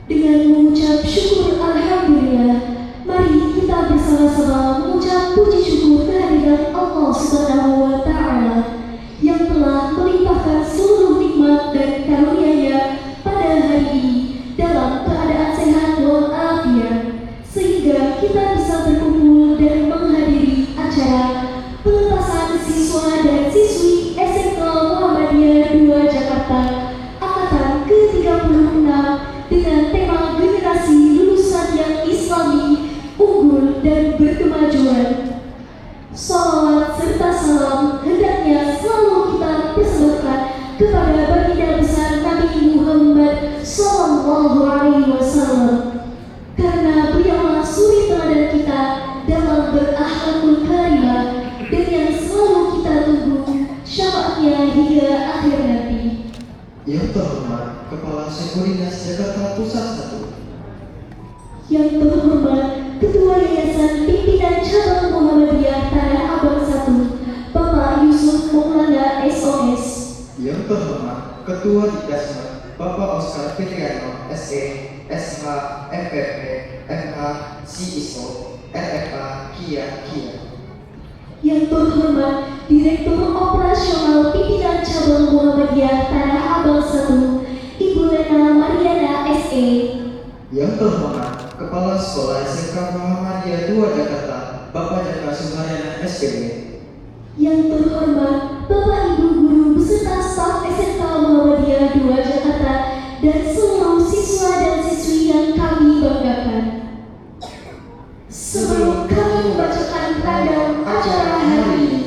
Dengan mengucap syukur Alhamdulillah, mari kita bersama-sama mengucap puji syukur kehadirat Allah Subhanahu wa Ta'ala yang telah melimpahkan seluruh nikmat dan karunia-Nya pada hari ini dalam keadaan sehat walafiat, sehingga kita bisa berkumpul dan menghadiri acara pelepasan siswa dan siswi SMK Muhammadiyah 2 Jakarta angkatan ke-36 dengan tema generasi lulusan yang Islami, unggul dan berkemajuan. Salawat serta salam hendaknya selalu kita persembahkan kepada baginda besar Nabi Muhammad Sallallahu Alaihi Wasallam, karena beliaulah suri teladan kita dalam berakhlakul karimah dan yang selalu kita tunggu syafaatnya hingga akhir nanti. Yang terhormat Kepala Sekuritas Jakarta Pusat 1, yang terhormat Ketua Yayasan Pimpinan Cabang Muhammadiyah Tanah Abang 1, Bapak Yusuf Maulana SOS, yang terhormat Ketua Dikdasmet Bapak Oscar Fitriano SE, SH, FFP, FH, CISO, RFA, KIA, yang terhormat Direktur Operasional Pimpinan Cabang Muhammadiyah Tanah Abang 1, Ibu Lena Mariana SE, yang terhormat Kepala Sekolah SMK Muhammadiyah 2 Jakarta Bapak Jaka Suharyana SPB, yang terhormat Bapak Ibu Guru beserta staf SMK Muhammadiyah 2 Jakarta dan seluruh siswa dan siswi yang kami banggakan. Sebelum kami membacakan ragam acara hari ini,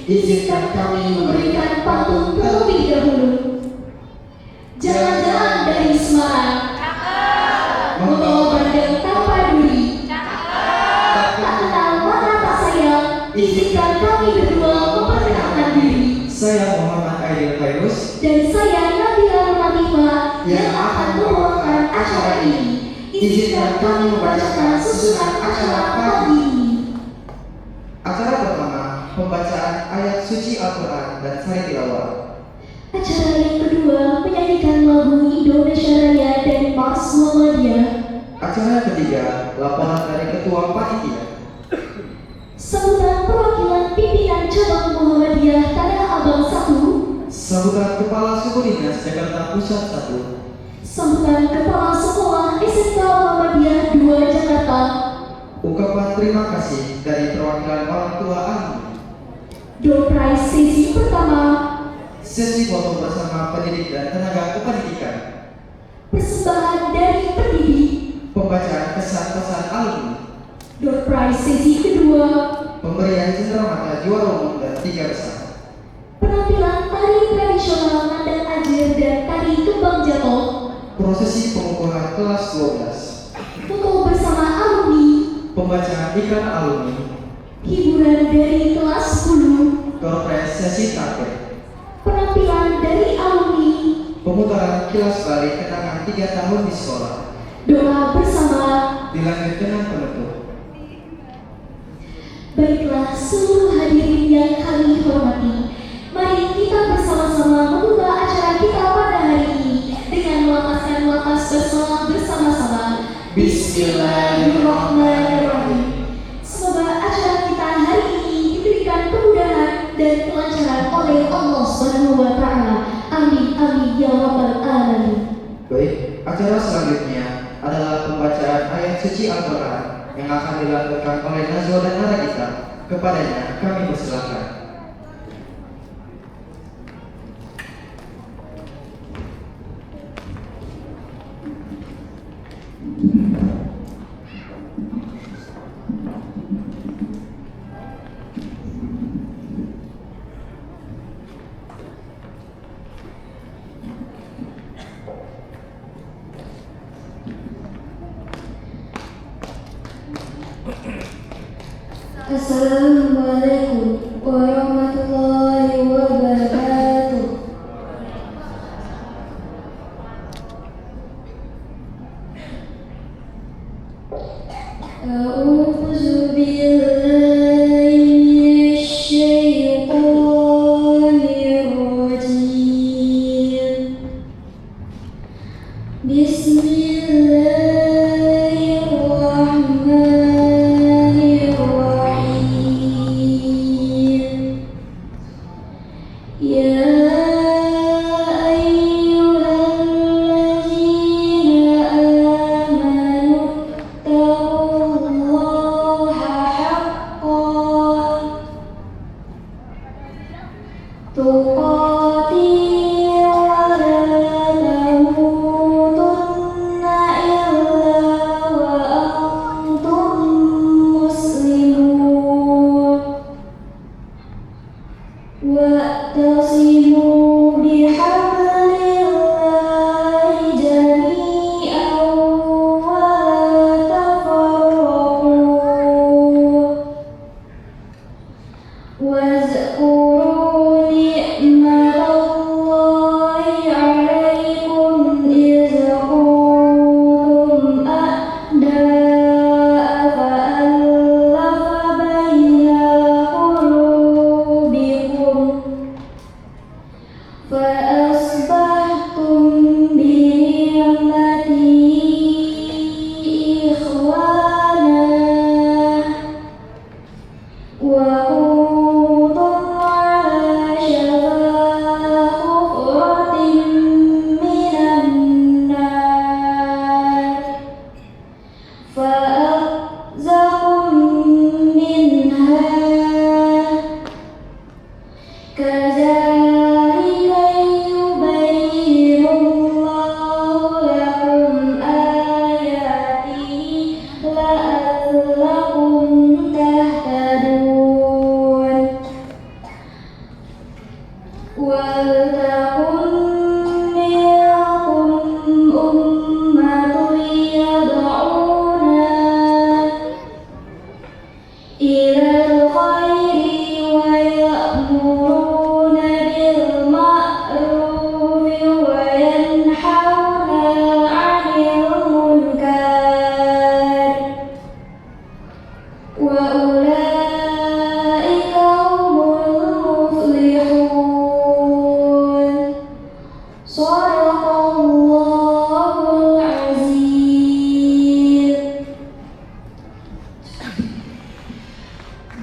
izinkan kami memberikan pantun terlebih dahulu. Jalan-jalan dari Semarang, membawa bandeng tanpa duri, tak kenal mana tak sayang, izinkan kami berdua memperkenalkan diri. Saya Muhammad Aidil Fairuz Dan saya Nabila Latifah yang akan membawakan acara ini. Izinkan kami membacakan susunan acara pagi ini. Acara pertama, pembacaan ayat suci Al-Quran dan sari tilawah. Acara yang kedua, menyanyikan lagu Indonesia Raya dan Mars Muhammadiyah. Acara ketiga, laporan dari Ketua Panitia. Sambutan perwakilan pimpinan cabang Muhammadiyah Tanah Abang 1. Sambutan Kepala Suku Dinas Jakarta Pusat 1. Sambutan Kepala Sekolah SMK Muhammadiyah 2 Jakarta. Ungkapan terima kasih dari perwakilan orang tua alumni. Door prize sesi pertama. Sesi foto bersama pendidik dan tenaga kependidikan. Persembahan dari pendidik. Pembacaan kesan-pesan alumni. Door prize sesi kedua. Pemberian cenderamata juara umum dan 3 besar. Penampilan tari tradisional Nandang Ajir dan tari kembang jatuh. Prosesi pengukuhan kelas 12. Foto bersama alumni. Pembacaan iklan alumni. Hiburan dari kelas 10. Door prize sesi terakhir. Penampilan dari alumni. Pemutaran kilas balik kenangan 3 tahun di sekolah. Doa bersama. Dilanjut dengan penutup. Baiklah seluruh hadirin yang kami hormati, mari kita bersama-sama membuka acara kita pada hari ini dengan melafazkan lafaz bersolawat bersama-sama. Bismillahirrahmanirrahim. Semoga acara kita hari ini diberikan kemudahan dan kelancaran oleh Allah Subhanahu wa Ta'ala. Amin amin ya rabbal alamin. Baik, acara selanjutnya adalah pembacaan ayat suci Al-Quran yang akan dilakukan oleh Nazwa dan Nara kita. Kepadanya kami persilakan. Assalamualaikum warahmatullahi wabarakatuh. A'udzu billahi minasyaitonir rajim. Bismillah.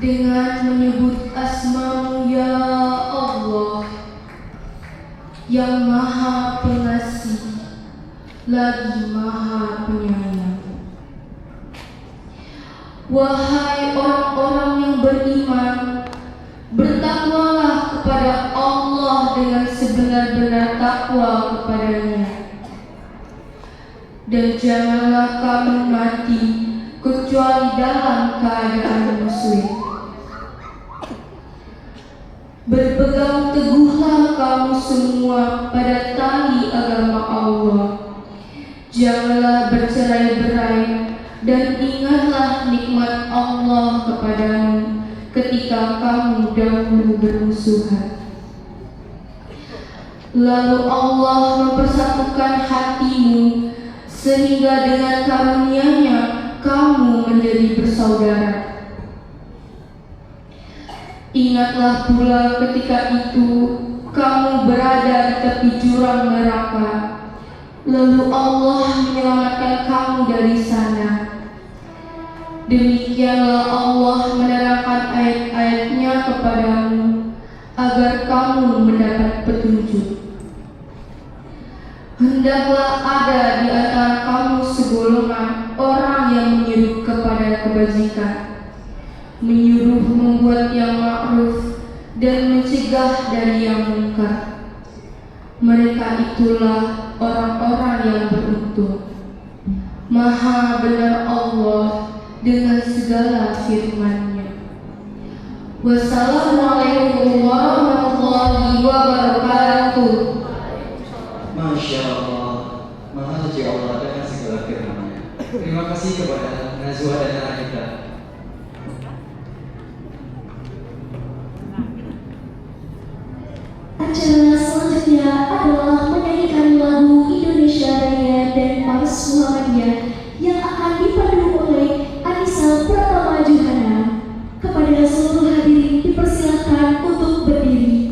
dengan menyebut asma-Mu ya Allah, yang Maha Pengasih lagi Maha Penyayang. Wahai orang-orang yang beriman, bertakwalah kepada Allah dengan sebenar-benar takwa kepadanya, dan janganlah kamu mati kecuali dalam keadaan muslim. Berpegang teguhlah kamu semua pada tali agama Allah. Janganlah bercerai-berai, dan ingatlah nikmat Allah kepadamu ketika kamu dahulu bermusuhan. Lalu Allah mempersatukan hatimu, sehingga dengan karunia-Nya kamu menjadi bersaudara. Ingatlah pula ketika itu kamu berada di tepi jurang neraka, lalu Allah menyelamatkan kamu dari sana. Demikianlah Allah menerangkan ayat-ayat-Nya kepadamu agar kamu mendapat petunjuk. Hendaklah ada di antara kamu segolongan orang yang menyuruh kepada kebajikan, menyuruh membuat yang ma'ruf, dan mencegah dari yang munkar. Mereka itulah orang-orang yang beruntung. Maha benar Allah dengan segala firman-Nya. Wassalamualaikum warahmatullahi wabarakatuh. Masya Allah, Maha Suci Allah dengan segala firman-Nya. Terima kasih kepada Najwa dan anak kita. Acara selanjutnya adalah menyanyikan lagu Indonesia Raya dan Mars Muhammadiyah yang akan dipandu oleh Anissa Pratama Johana. Kepada seluruh hadirin dipersilakan untuk berdiri.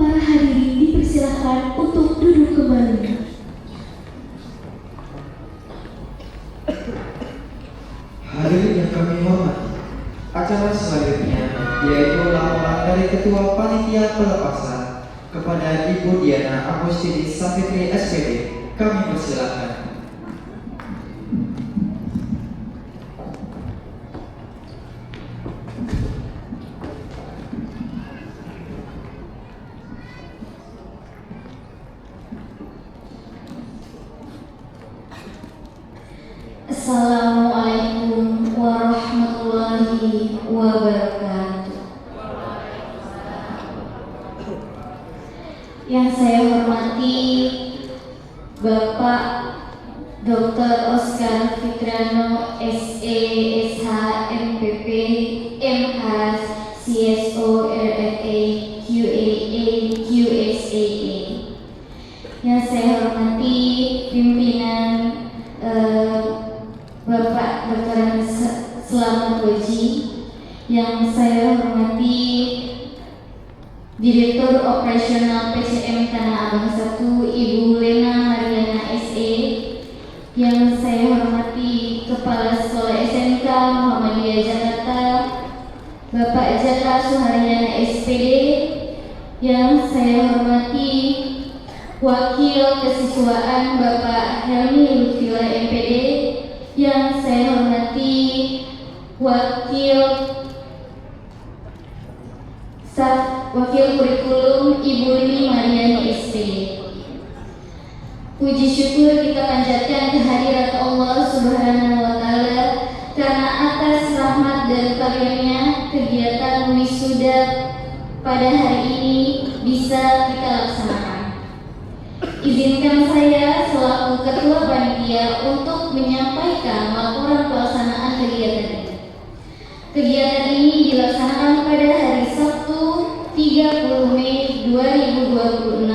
Para hadirin dipersilakan untuk duduk kembali. Hadirin yang kami hormati, acara selanjutnya yaitu laporan dari Ketua Panitia Pelepasan kepada Ibu Diana Agustini Safitri SPD. Kami persilakan. Assalamualaikum warahmatullahi wabarakatuh. Yang saya hormati Bapak Dr. Oscar Fitrano SE, SH, MPP, MH, CSO, RFA, QAA, QSAA. Yang saya hormati pimpinan Bapak Dr. Selamat Waji, yang saya hormati Direktur Operasional PCM Tanah Abang 1 Ibu Lena Mariana SE, yang saya hormati Kepala Sekolah SMK Muhammadiyah Jakarta Bapak Jaka Suharyana SPD, yang saya hormati Wakil Kesiswaan Bapak Helmi Lutfila MPD, yang saya hormati Wakil Kurikulum Ibu Lini Mariani SPD. Puji syukur kita panjatkan kehadirat Allah Subhanahu wa Ta'ala karena atas rahmat dan karunia kegiatan wisuda pada hari ini bisa kita laksanakan. Izinkan saya selaku Ketua Panitia untuk menyampaikan laporan pelaksanaan kegiatan ini. Kegiatan ini dilaksanakan pada hari Sabtu 30 Mei 2026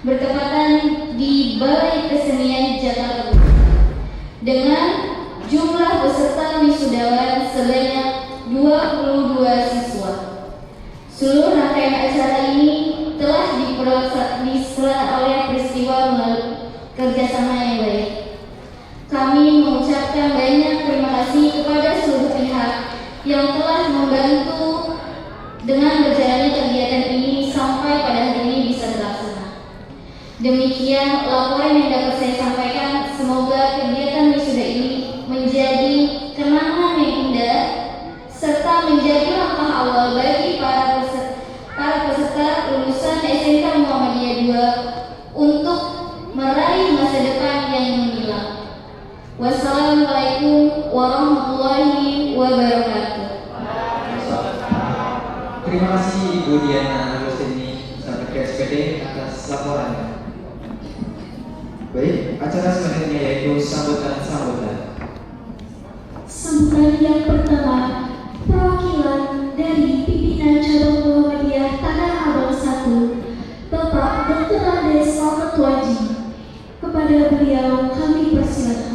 bertepatan di Balai Kesenian Jakarta Pusat dengan jumlah peserta wisudawan sebanyak 22 siswa. Seluruh rangkaian acara ini telah diselah oleh peristiwa kerjasama yang baik. Kami mengucapkan banyak terima kasih kepada seluruh pihak yang telah membantu dengan berjalannya kegiatan ini sampai pada hari ini bisa terlaksana. Demikian laporan yang dapat saya sampaikan. Semoga kegiatan wisuda ini menjadi kenangan yang indah serta menjadi langkah awal bagi para peserta lulusan SMK Muhammadiyah 2 untuk meraih masa depan yang gemilang. Wassalamualaikum warahmatullahi wabarakatuh. Terima kasih Ibu Diana Agustini Safitri SPD atas laporannya. Baik, acara selanjutnya yaitu sambutan. Sambutan yang pertama, perwakilan dari pimpinan cabang Muhammadiyah Tanah Abang 1, Bapak Dr. Andes Selamat Waji. Kepada beliau kami persilakan.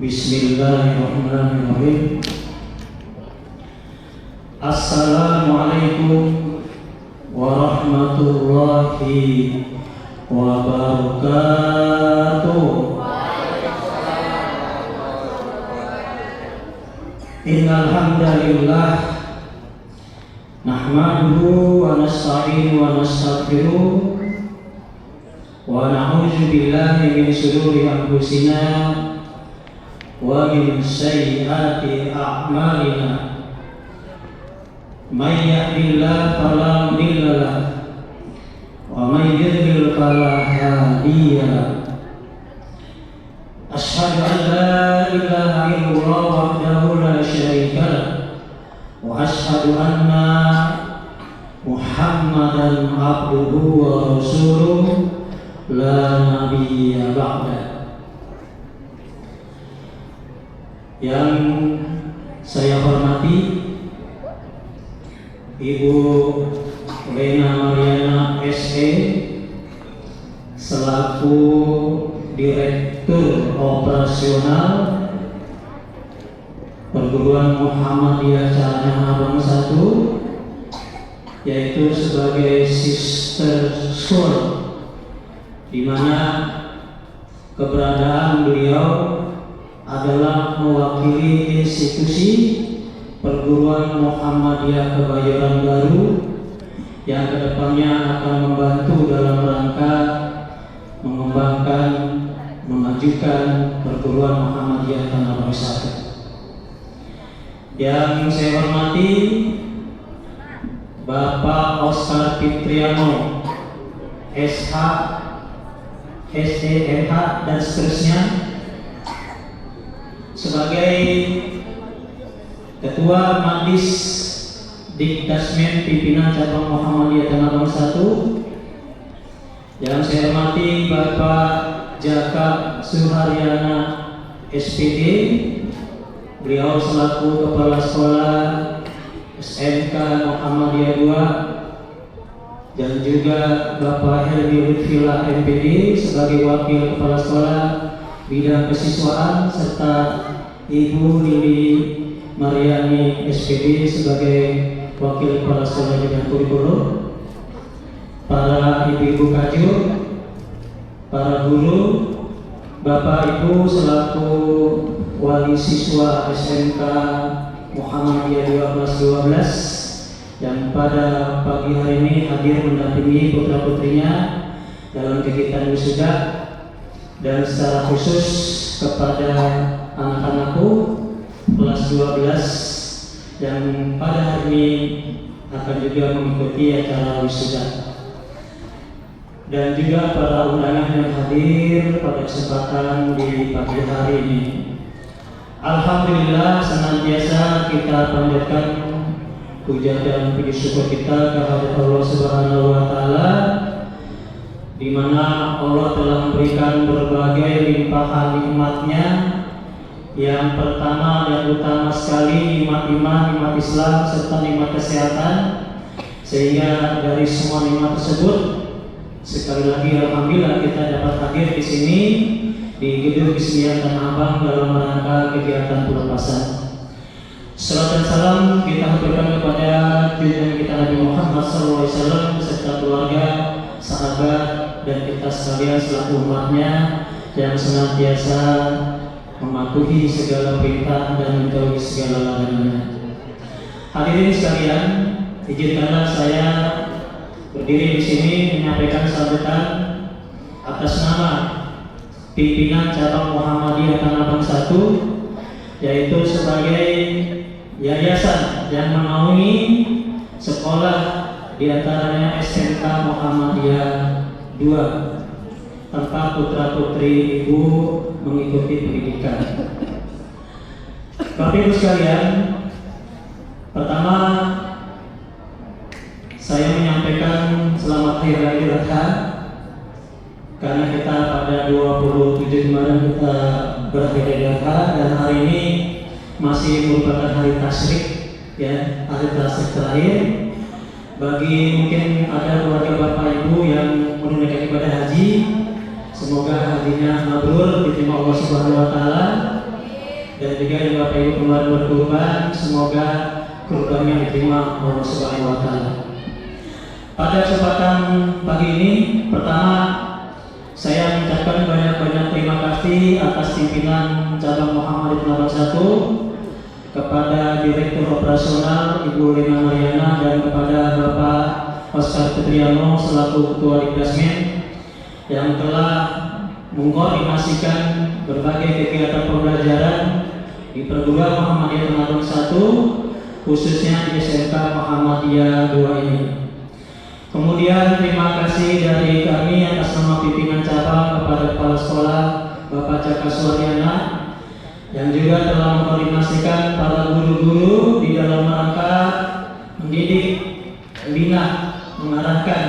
Bismillahirrahmanirrahim. Assalamualaikum warahmatullahi wabarakatuh. Innal hamdalillah nahmaduhu wa nasta'inuhu wa nastaghfiruh wa na'udzu billahi min shururi anfusina wa min sayyiati a'malina. May yahdihillahu fala mudilla lahu wa may yudlil fala hadiya lahu. Asyhadu an la ilaha illallah wahdahu la syarika lahu wa asyhadu anna Muhammadan abduhu wa rasuluh la nabiyya ba'da. Yang saya hormati Ibu Lena Mariana SE selaku Direktur Operasional Perguruan Muhammadiyah Cabang Abang 1, yaitu sebagai sister school, di mana keberadaan beliau adalah mewakili institusi Perguruan Muhammadiyah Kebayoran Baru yang kedepannya akan membantu dalam rangka mengembangkan, memajukan Perguruan Muhammadiyah Tanah Abang 1. Yang saya hormati Bapak Oscar Fitriano, SH, SEMH dan seterusnya, sebagai Ketua Majlis Dikdasmen Pimpinan Cabang Muhammadiyah Tanah Abang 1. Yang saya hormati Bapak Jaka Suharyana SPD, beliau selaku Kepala Sekolah SMK Muhammadiyah 2, dan juga Bapak Helmi Lutfila MPD sebagai Wakil Kepala Sekolah Bidang Kesiswaan, serta Ibu Lili Mariani SPD sebagai Wakil Kepala Sekolah Bidang Kurikulum, para ibu-ibu kajur, para guru, Bapak Ibu selaku wali siswa SMK Muhammadiyah 12 yang pada pagi hari ini hadir mendampingi putra-putrinya dalam kegiatan wisuda, dan secara khusus kepada anak-anakku kelas 12 yang pada hari ini akan juga mengikuti acara wisuda, dan juga para undangan yang hadir pada kesempatan di pagi hari ini. Alhamdulillah, senantiasa kita panjatkan puja dan puji syukur kita kepada Allah Subhanahu wa Ta'ala, di mana Allah telah memberikan berbagai limpahan nikmat-Nya. Yang pertama dan utama sekali nikmat iman, nikmat Islam, serta nikmat kesehatan. Sehingga dari semua nikmat tersebut, sekali lagi alhamdulillah kita dapat hadir di sini di Gedung Kesenian Tanah Abang dalam rangka kegiatan pelepasan. Salam dan salam kita haturkan kepada junjungan kita Nabi Muhammad SAW beserta keluarga, sahabat, dan kita sekalian selaku umatnya yang senantiasa mematuhi segala perintah dan menjauhi segala larangannya. Hadirin sekalian, izinkanlah saya berdiri di sini menyampaikan sambutan atas nama pimpinan Cabang Muhammadiyah Tanah Abang 1, yaitu sebagai yayasan yang menaungi sekolah diantaranya SMK Muhammadiyah 2, tempat putra-putri ibu mengikuti pendidikan. Bapak Ibu sekalian, pertama saya menyampaikan selamat Hari Raya Idul Adha, karena kita pada 27 kemarin kita berakhir Idul Adha, dan hari ini masih merupakan hari tasyrik, ya, hari tasyrik terakhir. Bagi mungkin ada keluarga Bapak Ibu yang menunaikan ibadah haji, semoga hajinya mabrur diterima Allah Subhanahu wa Ta'ala. dan juga yang Bapak Ibu kemarin berkurban, semoga kurbannya diterima Allah Subhanahu wa taala. Pada kesempatan pagi ini, pertama saya mengucapkan banyak-banyak terima kasih atas pimpinan cabang Muhammadiyah Kelapa 1, kepada Direktur Operasional Ibu Lina Mariana, dan kepada Bapak Oscar Putriano selaku Ketua Dikdasmen yang telah mengkoordinasikan berbagai kegiatan pembelajaran di perguruan Muhammadiyah Kelapa 1, khususnya di SMK Muhammadiyah 2 ini. Kemudian terima kasih dari kami atas nama pimpinan cabang kepada Kepala Sekolah Bapak Jaka Suwaryana yang juga telah mengkoordinasikan para guru-guru di dalam rangka mendidik, membina, mengarahkan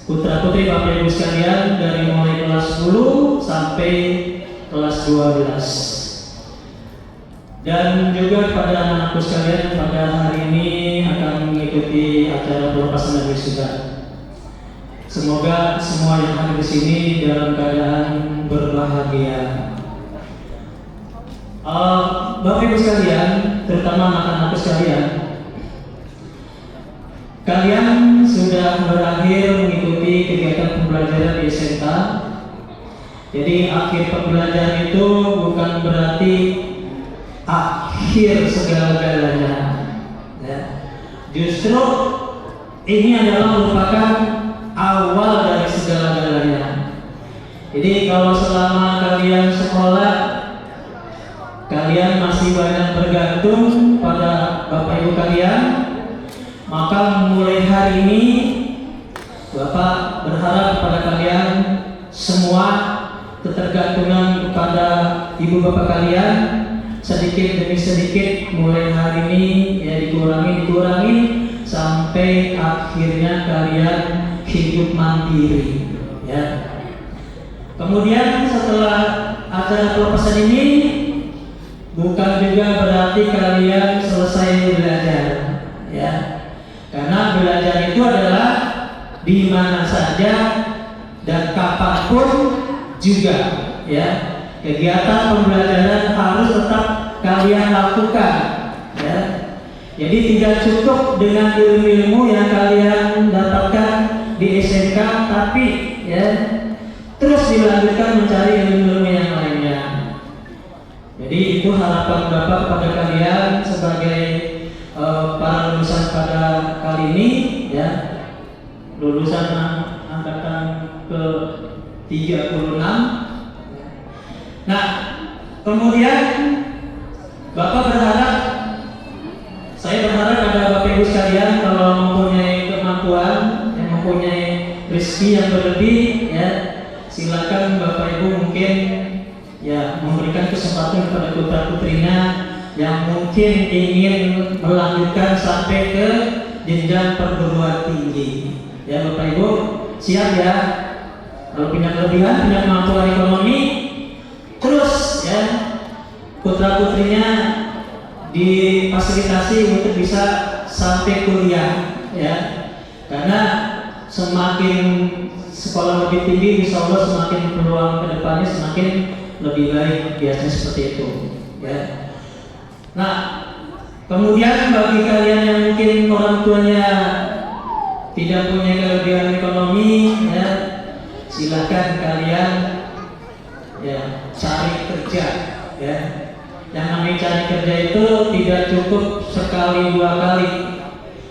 putra-putri Bapak Ibu sekalian dari mulai kelas 10 sampai kelas 12. Dan juga kepada anak-anakku sekalian pada hari ini akan mengikuti acara pelepasan dan wisuda. Semoga semua yang hadir di sini dalam keadaan berbahagia. Bapak Ibu sekalian, terutama anak-anakku sekalian, kalian sudah berakhir mengikuti kegiatan pembelajaran di SMK. Jadi akhir pembelajaran itu bukan berarti akhir segala-galanya, ya. Justru ini adalah merupakan awal dari segala-galanya. Jadi kalau selama kalian sekolah, kalian masih banyak bergantung pada Bapak Ibu kalian, maka mulai hari ini Bapak berharap kepada kalian semua ketergantungan kepada Ibu Bapak kalian sedikit demi sedikit mulai hari ini ya dikurangi sampai akhirnya kalian hidup mandiri, ya. Kemudian setelah acara pelepasan ini bukan juga berarti kalian selesai belajar, ya. Karena belajar itu adalah di mana saja dan kapanpun juga, ya. Kegiatan pembelajaran harus tetap kalian lakukan, ya. Jadi tidak cukup dengan ilmu-ilmu yang kalian dapatkan di SMK, tapi ya terus dilanjutkan mencari ilmu-ilmu yang lainnya. Jadi itu harapan Bapak kepada kalian sebagai para lulusan pada kali ini, ya, lulusan angkatan ke 36. Nah, kemudian saya berharap ada Bapak Ibu sekalian kalau mempunyai kemampuan, yang mempunyai rezeki yang berlebih, ya, silakan Bapak Ibu mungkin ya memberikan kesempatan kepada putra putrinya yang mungkin ingin melanjutkan sampai ke jenjang perguruan tinggi. Ya Bapak Ibu siap ya, kalau punya kelebihan, punya kemampuan ekonomi, terus ya putra putrinya difasilitasi untuk bisa sampai kuliah, ya. Karena semakin sekolah lebih tinggi, insya Allah semakin peluang kedepannya semakin lebih baik, biasanya seperti itu, ya. Nah, kemudian bagi kalian yang mungkin orang tuanya tidak punya kelebihan ekonomi, ya, silakan kalian ya cari kerja, ya. Yang namanya cari kerja itu tidak cukup sekali dua kali,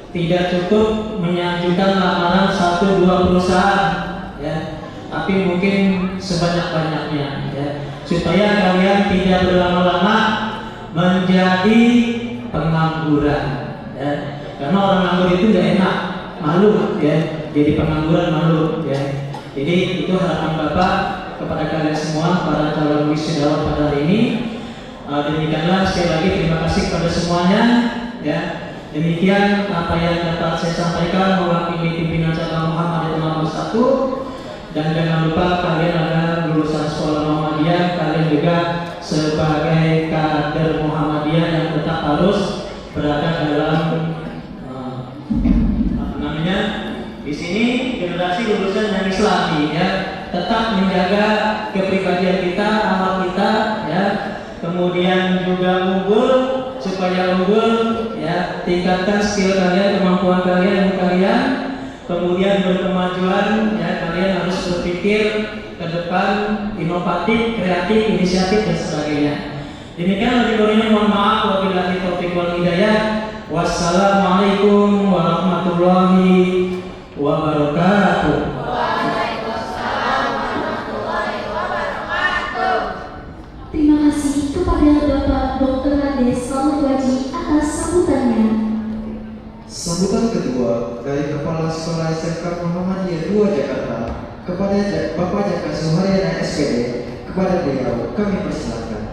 tidak cukup menyajukan lamaran 1-2 perusahaan, ya, tapi mungkin sebanyak-banyaknya, ya, supaya kalian tidak berlama-lama menjadi pengangguran, ya. Karena orang nganggur itu tidak enak, malu, ya, jadi pengangguran malu, ya. Jadi itu harapan Bapak kepada kalian semua para calon wisudawan pada hari ini. Demikianlah, sekali lagi terima kasih kepada semuanya, ya. Demikian apa yang dapat saya sampaikan mewakili pimpinan cabang Muhammadiyah nomor 1. Dan jangan lupa kalian ada lulusan sekolah Muhammadiyah, kalian juga sebagai kader Muhammadiyah yang tetap harus berada dalam di sini generasi lulusan yang Islami, ya, tetap menjaga kepribadian kita, amal kita, ya. kemudian juga unggul. Supaya unggul, ya, tingkatkan skill kalian, kemampuan kalian, kemudian berkemajuan, ya, kalian harus berpikir ke depan, inovatif, kreatif, inisiatif dan sebagainya. Demikian lebih kurangnya, mohon maaf wabillahi taufiq wal hidayah. Wassalamualaikum warahmatullahi wabarakatuh. Terima kasih kepada Bapak Dr. Rades Selamat Waji atas sambutannya. Sambutan kedua dari Kepala Sekolah SMK Muhammadiyah 2 Jakarta kepada Bapak Jaka Suharyana SPD. Kepada beliau kami persilakan.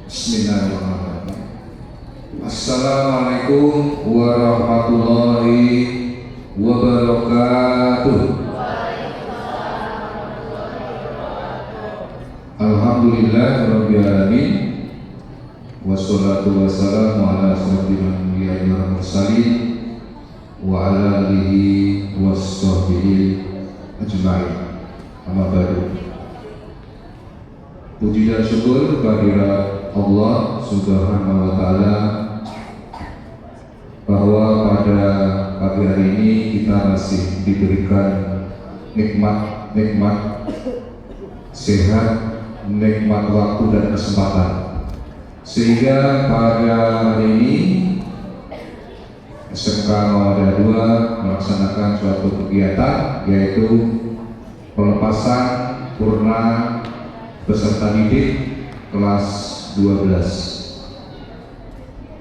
Bismillahirrahmanirrahim. Assalamualaikum warahmatullahi wabarakatuh. Alhamdulillah rabbil alamin. Wassalatu wassalamu ala asyrofil anbiya'i wal mursalin wa ala alihi washabbihi ajma'in. Amma ba'du. Puji dan syukur kehadirat Allah Subhanahu wa Ta'ala bahwa pada pagi hari ini kita masih diberikan nikmat sehat, nikmat waktu dan kesempatan, sehingga pada hari ini SMK Muhammadiyah 2 melaksanakan suatu kegiatan, yaitu pelepasan purna peserta didik kelas 12.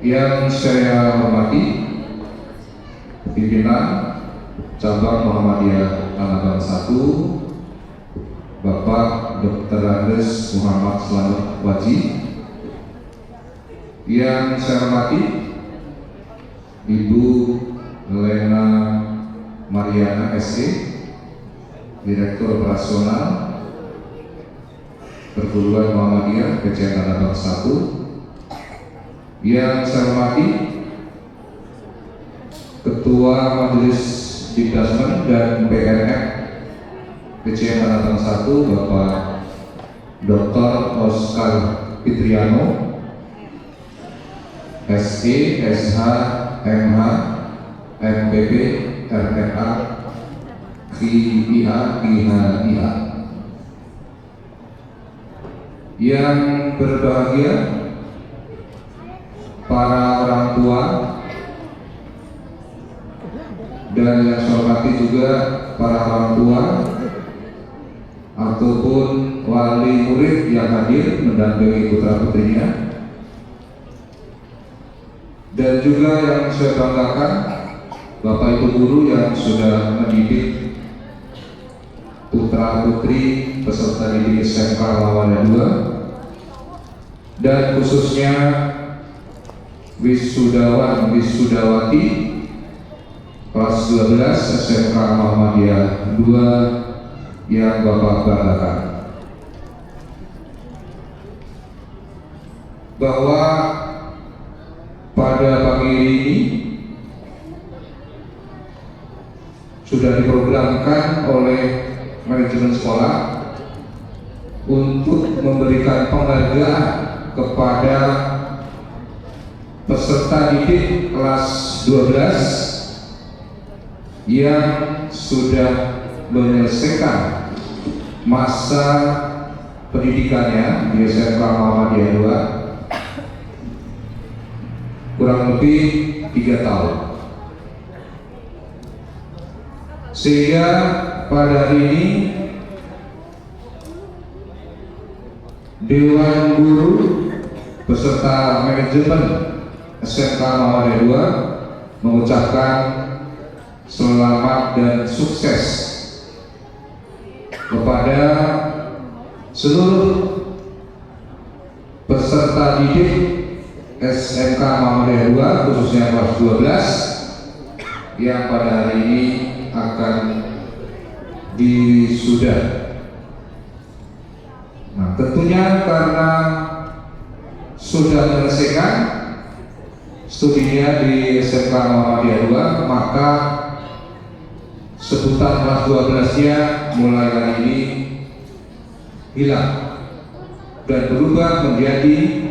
Yang saya hormati pimpinan cabang Muhammadiyah Tanah 1, Bapak Dr. Rades Muhammad Selamat Waji. Yang saya hormati Ibu Lena Mariana SE, Direktur Operasional Perguruan Muhammadiyah Kecamatan Tanah 1. Yang saya hormati Ketua Majelis Dikdasmen dan BNF Kecamatan Tanah 1, Bapak Dr. Oscar Fitriano, SE, SH, MH, MPP, RMA, KIA, IHA. Yang berbahagia para orang tua dan yang saya hormati juga para orang tua ataupun wali murid yang hadir mendampingi putra putrinya, dan juga yang saya banggakan Bapak Ibu guru yang sudah mendidik putra putri peserta didik SMK Muhammadiyah 2, dan khususnya wisudawan wisudawati kelas 12 SMK Muhammadiyah 2 yang Bapak banggakan, bahwa pada pagi ini sudah diprogramkan oleh manajemen sekolah untuk memberikan penghargaan kepada peserta didik kelas 12 yang sudah menyelesaikan masa pendidikannya di SMK Muhammadiyah 2 kurang lebih 3 tahun, sehingga pada hari ini Dewan Guru beserta manajemen SMK Muhammadiyah 2 mengucapkan selamat dan sukses kepada seluruh peserta didik SMK Muhammadiyah 2 khususnya kelas 12 yang pada hari ini akan wisuda. Nah, tentunya karena sudah menyelesaikan studinya di SMK Muhammadiyah 2, maka sebutan kelas 12-nya mulai hari ini hilang dan berubah menjadi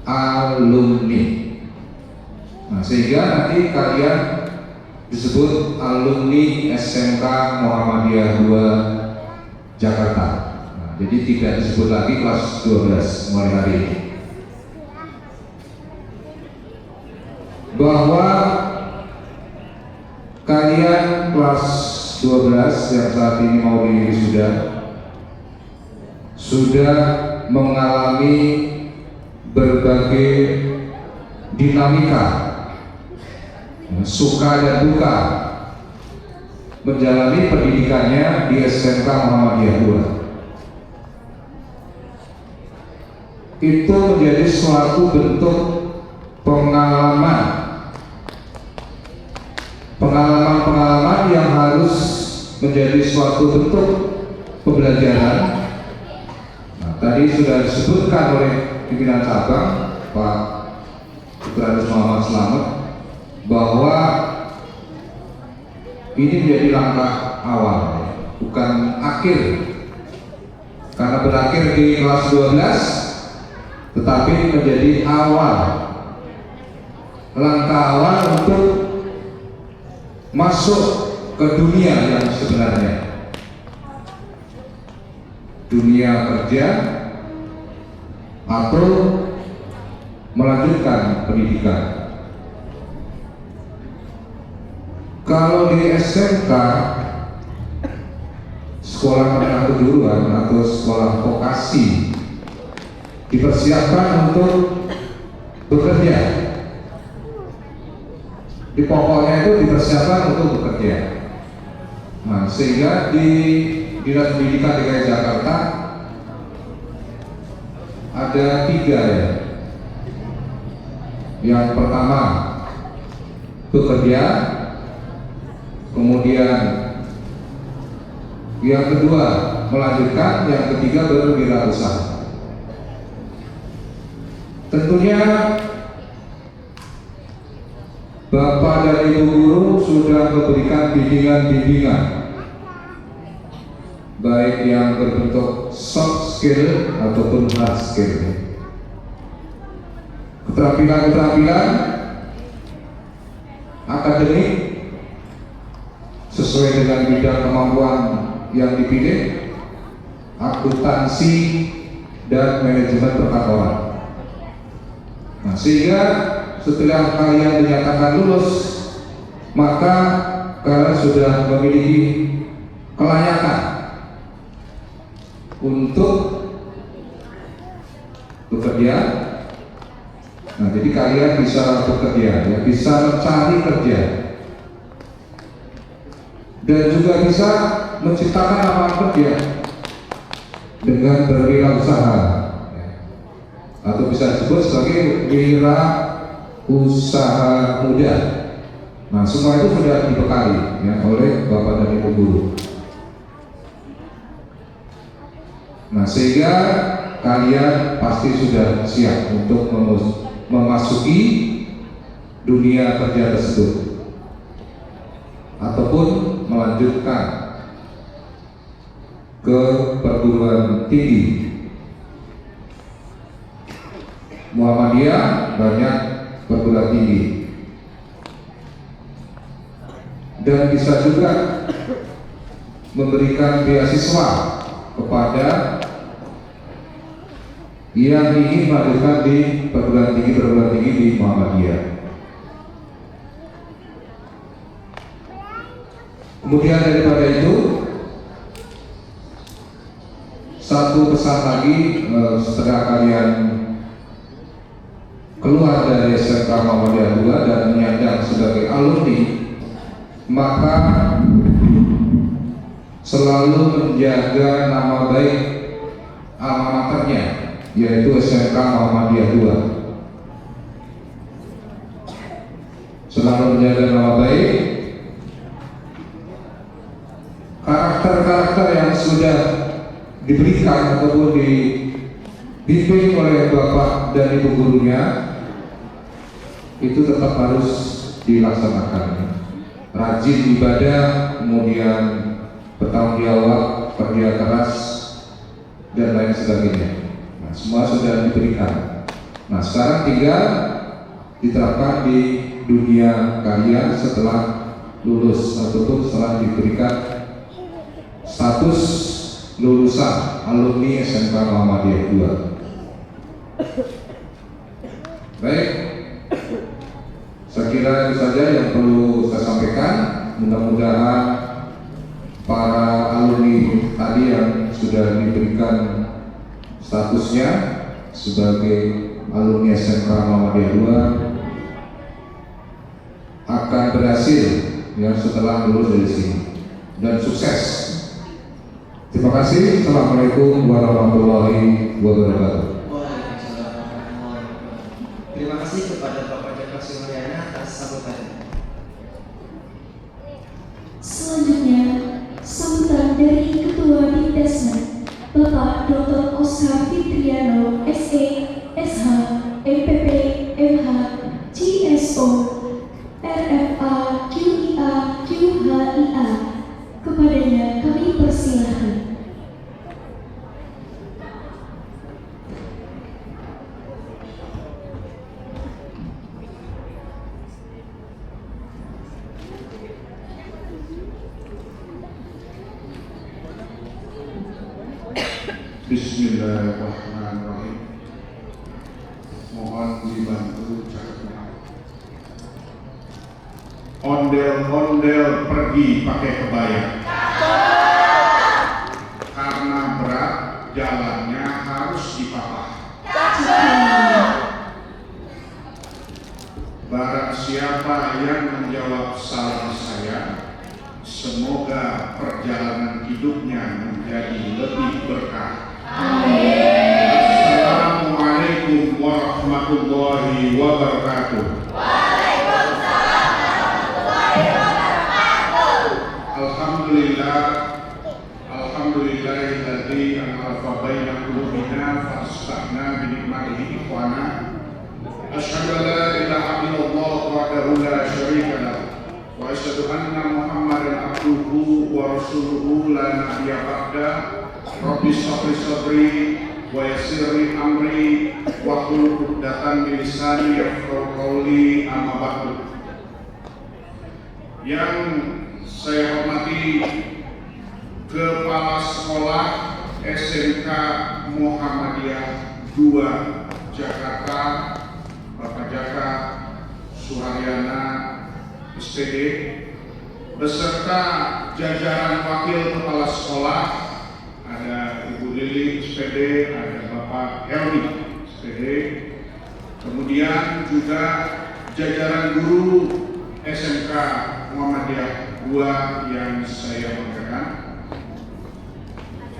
alumni. Nah, sehingga nanti kalian disebut alumni SMK Muhammadiyah 2 Jakarta. Nah, jadi tidak disebut lagi kelas 12 mulai hari ini. Bahwa kalian kelas 12 yang saat ini mau diwisuda sudah mengalami berbagai dinamika, suka dan duka menjalani pendidikannya di SMK Muhammadiyah 2. Itu menjadi suatu bentuk pengalaman yang harus menjadi suatu bentuk pembelajaran. Nah, tadi sudah disebutkan oleh pimpinan cabang Pak Dr. Muhammad Slamet bahwa ini menjadi langkah awal, bukan akhir, karena berakhir di kelas 12, tetapi menjadi awal, langkah awal untuk masuk ke dunia yang sebenarnya, dunia kerja atau melanjutkan pendidikan. Kalau di SMK, sekolah menengah kejuruan atau sekolah vokasi, dipersiapkan untuk bekerja. Di pokoknya itu dipersiapkan untuk bekerja. Nah, sehingga di Dinas Pendidikan DKI Jakarta ada 3 ya. Yang pertama bekerja, kemudian yang kedua melanjutkan, yang ketiga berwirausaha. Tentunya Bapak dan Ibu guru sudah memberikan bimbingan-bimbingan, baik yang berbentuk soft skill ataupun hard skill. Keterampilan-keterampilan akademik sesuai dengan bidang kemampuan yang dipilih, akuntansi dan manajemen perkantoran. Nah, sehingga setelah kalian dinyatakan lulus, maka kalian sudah memiliki kelayakan untuk bekerja. Nah, jadi kalian bisa bekerja, ya, bisa mencari kerja, dan juga bisa menciptakan lapangan kerja dengan berwirausaha, ya, atau bisa disebut sebagai wirausaha muda. Nah, semua itu sudah dibekali ya oleh Bapak dan Ibu guru. Nah, sehingga kalian pasti sudah siap untuk memasuki dunia kerja tersebut ataupun melanjutkan ke perguruan tinggi. Muhammadiyah banyak perguruan tinggi, dan bisa juga memberikan beasiswa kepada yang ingin melanjutkan di perguruan tinggi di Muhammadiyah. Kemudian daripada itu, satu pesan lagi, setelah kalian keluar dari SMK Muhammadiyah 2 dan menyandang sebagai alumni, maka selalu menjaga nama baik alma maternya, yaitu SMK Muhammadiyah 2. selalu menjaga nama baik, karakter-karakter yang sudah diberikan ataupun dibimbing oleh Bapak dan Ibu gurunya itu tetap harus dilaksanakan. Rajin ibadah, kemudian bertanggung jawab, kerja keras, dan lain sebagainya. Nah, semua sudah diberikan. Nah, sekarang tinggal diterapkan di dunia kalian setelah lulus ataupun setelah diberikan status lulusan alumni SMK Muhammadiyah 2. Baik, saya kira itu saja yang perlu saya sampaikan. Mudah-mudahan para alumni tadi yang sudah diberikan statusnya sebagai alumni SMK Muhammadiyah 2 akan berhasil ya setelah lulus dari sini dan sukses. Terima kasih. Assalamualaikum warahmatullahi wabarakatuh. Waalaikumsalam warahmatullahi wabarakatuh. Terima kasih kepada Bapak Jaka Suryana atas sambutannya. Selanjutnya, sambutan dari Ketua Dinkesmen, Bapak Dr. Oscar Fitriano, SE, SH, MPP, MH, GSO, RFA, QIA, QHIA. Kepadanya kami persilahkan. Bismillahirrahmanirrahim. Mohon dibantu catatnya. Ondel-ondel pergi pakai kebaya. Karena berat jalannya harus dipapah. Barang siapa yang menjawab salam saya, semoga perjalanan hidupnya menjadi lebih berkah. Assalamualaikum warahmatullahi wabarakatuh. Waalaikumsalam warahmatullahi wabarakatuh. Alhamdulillahilladzi an'ama baina qulubina fastahna bi ni'matihi ikhwana. Asyhadu an la ilaha illallah wahdahu la syarika lahu wa asyhadu anna Muhammadan abduhu wa rasuluhu la nabiyya ba'da. Rabbi shrah sadri wa yassir li amri wa hlul 'uqdatam min lisani yafqahu qawli, amma ba'du. Yang saya hormati Kepala Sekolah SMK Muhammadiyah 2 Jakarta, Bapak Jaka Suryana SPD, beserta jajaran wakil kepala sekolah, ada Ibu Lili SPD, ada Bapak Helmi SPD, kemudian juga jajaran guru SMK Muhammadiyah 2 yang saya banggakan,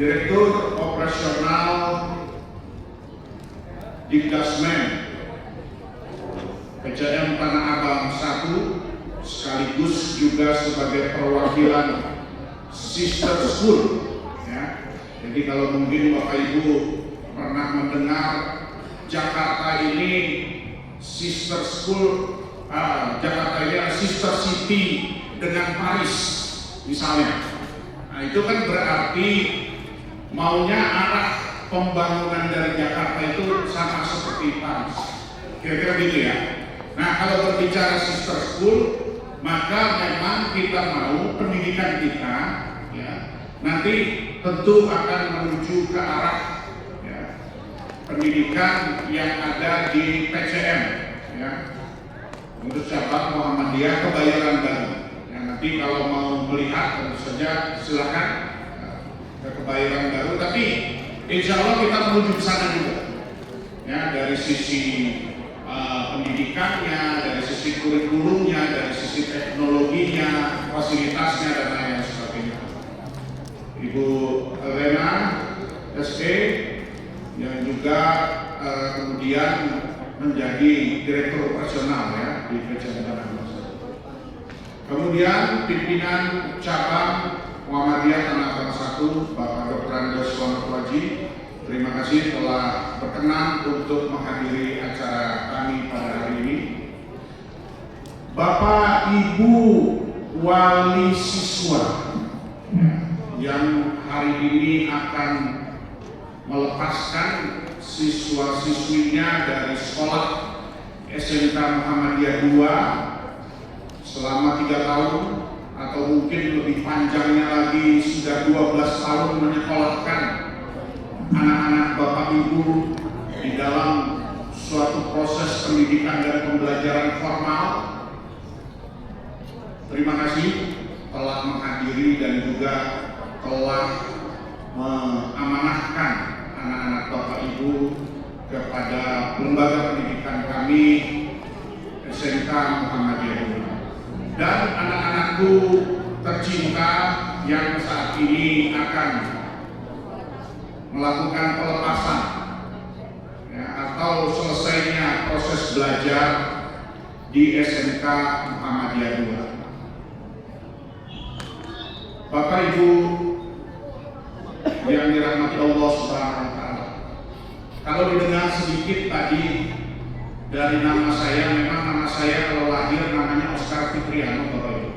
Direktur Operasional Dinkesmen PCM Tanah Abang 1, sekaligus juga sebagai perwakilan sister school. Ya. Jadi kalau mungkin Bapak Ibu pernah mendengar Jakarta ini sister school, Jakarta ini adalah sister city dengan Paris misalnya. Nah itu kan berarti maunya arah pembangunan dari Jakarta itu sama seperti Paris, kira-kira gitu ya. Nah kalau berbicara sister school, maka memang kita mau pendidikan kita ya, nanti tentu akan menuju ke arah ya, pendidikan yang ada di PCM ya, untuk cabang Muhammadiyah Kebayoran Baru. Ya, nanti kalau mau melihat tentu saja silakan ke Kebayoran Baru, tapi insya Allah kita menuju ke sana juga ya, dari sisi pendidikannya, dari sisi kurikulumnya, dari sisi teknologinya, fasilitasnya dan lain sebagainya. Ibu Elena SE yang juga kemudian menjadi direktur operasional ya di PCM Tanah Abang. Kemudian pimpinan cabang Muhammadiyah Tanah Abang 1, Bapak Dr. Andes Waji, terima kasih telah berkenan untuk menghadiri acara kami pada hari ini. Bapak Ibu wali siswa yang hari ini akan melepaskan siswa-siswinya dari sekolah SMK Muhammadiyah 2 selama 3 tahun atau mungkin lebih panjangnya lagi sudah 12 tahun menyekolahkan anak-anak Bapak Ibu di dalam suatu proses pendidikan dan pembelajaran formal. Terima kasih telah menghadiri dan juga telah mengamanahkan anak-anak Bapak Ibu kepada lembaga pendidikan kami SMK Muhammadiyah dan anak-anakku tercinta yang saat ini akan melakukan pelepasan ya, atau selesainya proses belajar di SMK Muhammadiyah 2. Bapak Ibu yang dirahmati Allah Subhanahu wa Ta'ala, kalau didengar sedikit tadi dari nama saya, memang nama saya kalau lahir namanya Oscar Fitriano, Bapak Ibu.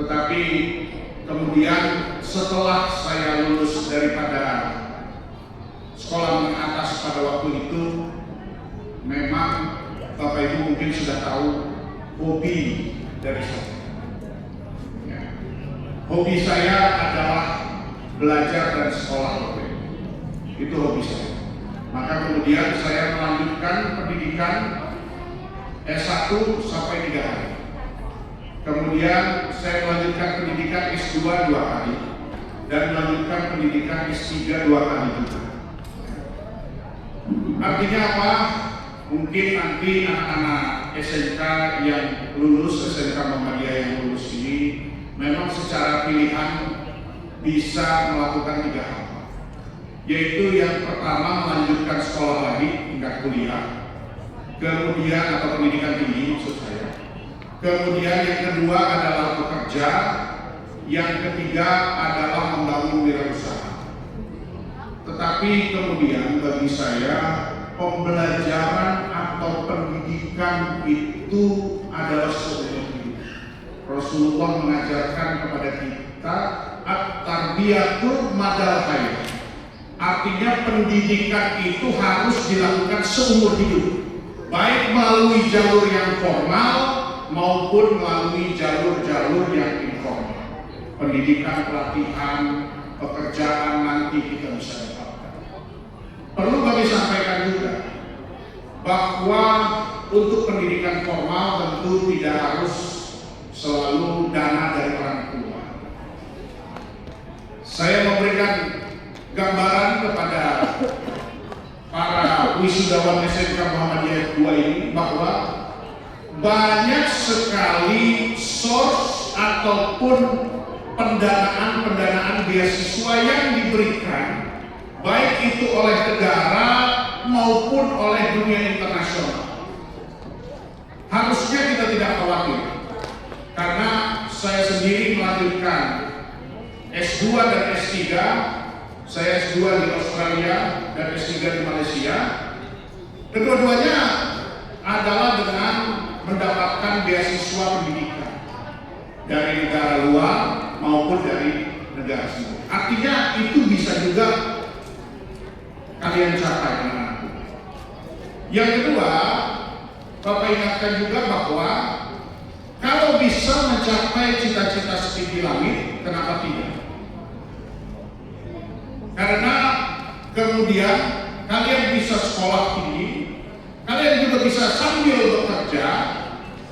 Tetapi kemudian setelah saya lulus daripada sekolah menengah atas pada waktu itu, memang Bapak Ibu mungkin sudah tahu hobi dari saya. Hobi saya adalah belajar dan sekolah. Itu hobi saya. Maka kemudian saya melanjutkan pendidikan S1 sampai 3 kali. Kemudian saya melanjutkan pendidikan S2 2 kali dan melanjutkan pendidikan S3 2 kali juga. Artinya apa? Mungkin nanti anak-anak SMK yang lulus, SMK Muhammadiyah yang lulus ini memang secara pilihan bisa melakukan 3 hal, yaitu yang pertama melanjutkan sekolah lagi tingkat kuliah, kemudian atau pendidikan tinggi maksud saya, kemudian yang kedua adalah bekerja, yang ketiga adalah membangun wirausaha. Tetapi kemudian bagi saya pembelajaran atau pendidikan itu adalah seumur hidup. Rasulullah mengajarkan kepada kita at-tarbiyatu madal hayat. Artinya pendidikan itu harus dilakukan seumur hidup, baik melalui jalur yang formal maupun melalui jalur-jalur yang informal. Pendidikan, pelatihan, pekerjaan nanti kita bisa dapatkan. Perlu kami sampaikan juga bahwa untuk pendidikan formal tentu tidak harus selalu dana dari orang tua. Saya memberikan gambaran kepada para wisudawan SMK Muhammadiyah 2 ini bahwa banyak sekali source ataupun pendanaan beasiswa yang diberikan, baik itu oleh negara maupun oleh dunia internasional. Harusnya kita tidak khawatir, karena saya sendiri melanjutkan S2 dan S3. Saya S2 di Australia dan S3 di Malaysia. Kedua-duanya adalah dengan mendapatkan beasiswa pendidikan dari negara luar maupun dari negara sendiri. Artinya itu bisa juga kalian capai dengan aku. Yang kedua, Bapak ingatkan juga bahwa kalau bisa mencapai cita-cita setinggi langit, kenapa tidak? Karena kemudian kalian bisa sekolah tinggi, kalian juga bisa sambil bekerja,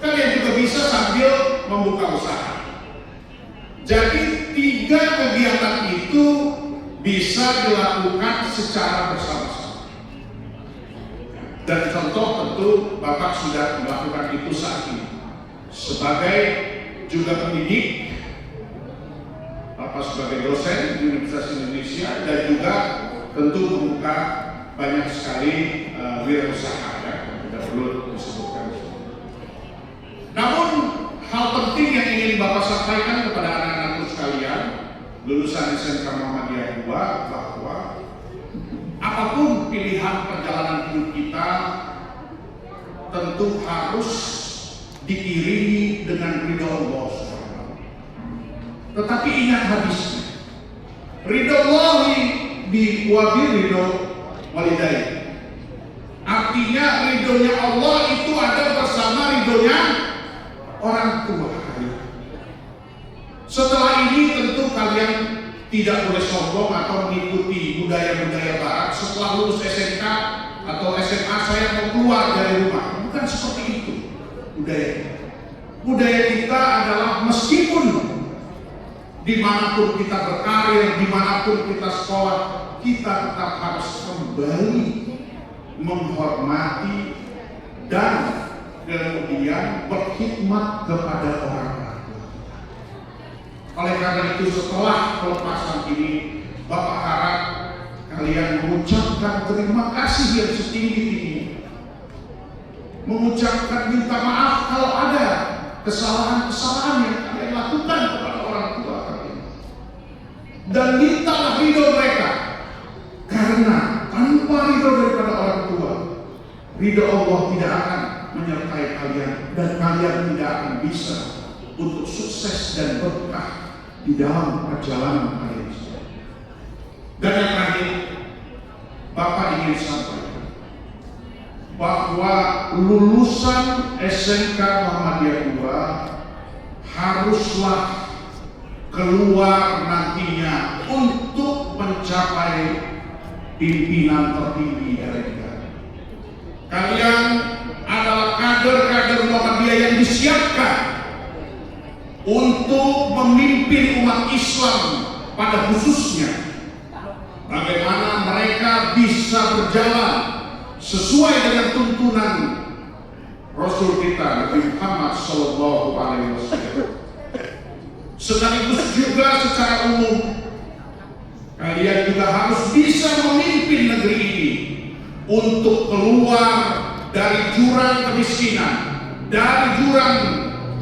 kalian juga bisa sambil membuka usaha. Jadi 3 kegiatan itu bisa dilakukan secara bersama-sama. Dan contoh tentu Bapak sudah melakukan itu saat ini. Sebagai juga pendidik, Bapak sebagai dosen di Universitas Indonesia, dan juga tentu membuka banyak sekali wirausaha ya, tidak perlu disebutkan. Namun hal penting lulusan SMK Muhammadiyah 2 bahwa apapun pilihan perjalanan hidup kita tentu harus diiringi dengan ridho Allah SWT. Tetapi ingat hadisnya, ridho Allahi biwabi ridho walidayah. Artinya ridhonya Allah itu ada bersama ridhonya orang tua kalian. Setelah ini tentu kalian tidak boleh sombong atau mengikuti budaya-budaya barat. Setelah lulus SMK atau SMA saya mau keluar dari rumah. Bukan seperti itu budaya. Budaya kita adalah meskipun dimanapun kita berkarir, dimanapun kita sekolah, kita tetap harus kembali menghormati dan kemudian berkhidmat kepada orang tua. Oleh karena itu setelah pelepasan ini, Bapak harap kalian mengucapkan terima kasih yang setinggi-tingginya, mengucapkan minta maaf kalau ada kesalahan-kesalahan yang kalian lakukan kepada orang tua kalian, dan mintalah ridho mereka, karena tanpa ridho daripada orang tua, ridho Allah tidak akan menyertai kalian, dan kalian tidak akan bisa untuk sukses dan berkah di dalam perjalanan kalian. Dan yang terakhir, Bapak ingin sampaikan bahwa lulusan SMK Muhammadiyah 2 haruslah keluar nantinya untuk mencapai pimpinan tertinggi dari negara. Kalian adalah kader-kader Muhammadiyah yang disiapkan untuk memimpin umat Islam pada khususnya. Bagaimana mereka bisa berjalan sesuai dengan tuntunan Rasul kita Nabi Muhammad SAW. Sekaligus juga secara umum kalian juga harus bisa memimpin negeri ini untuk keluar dari jurang kemiskinan, dari jurang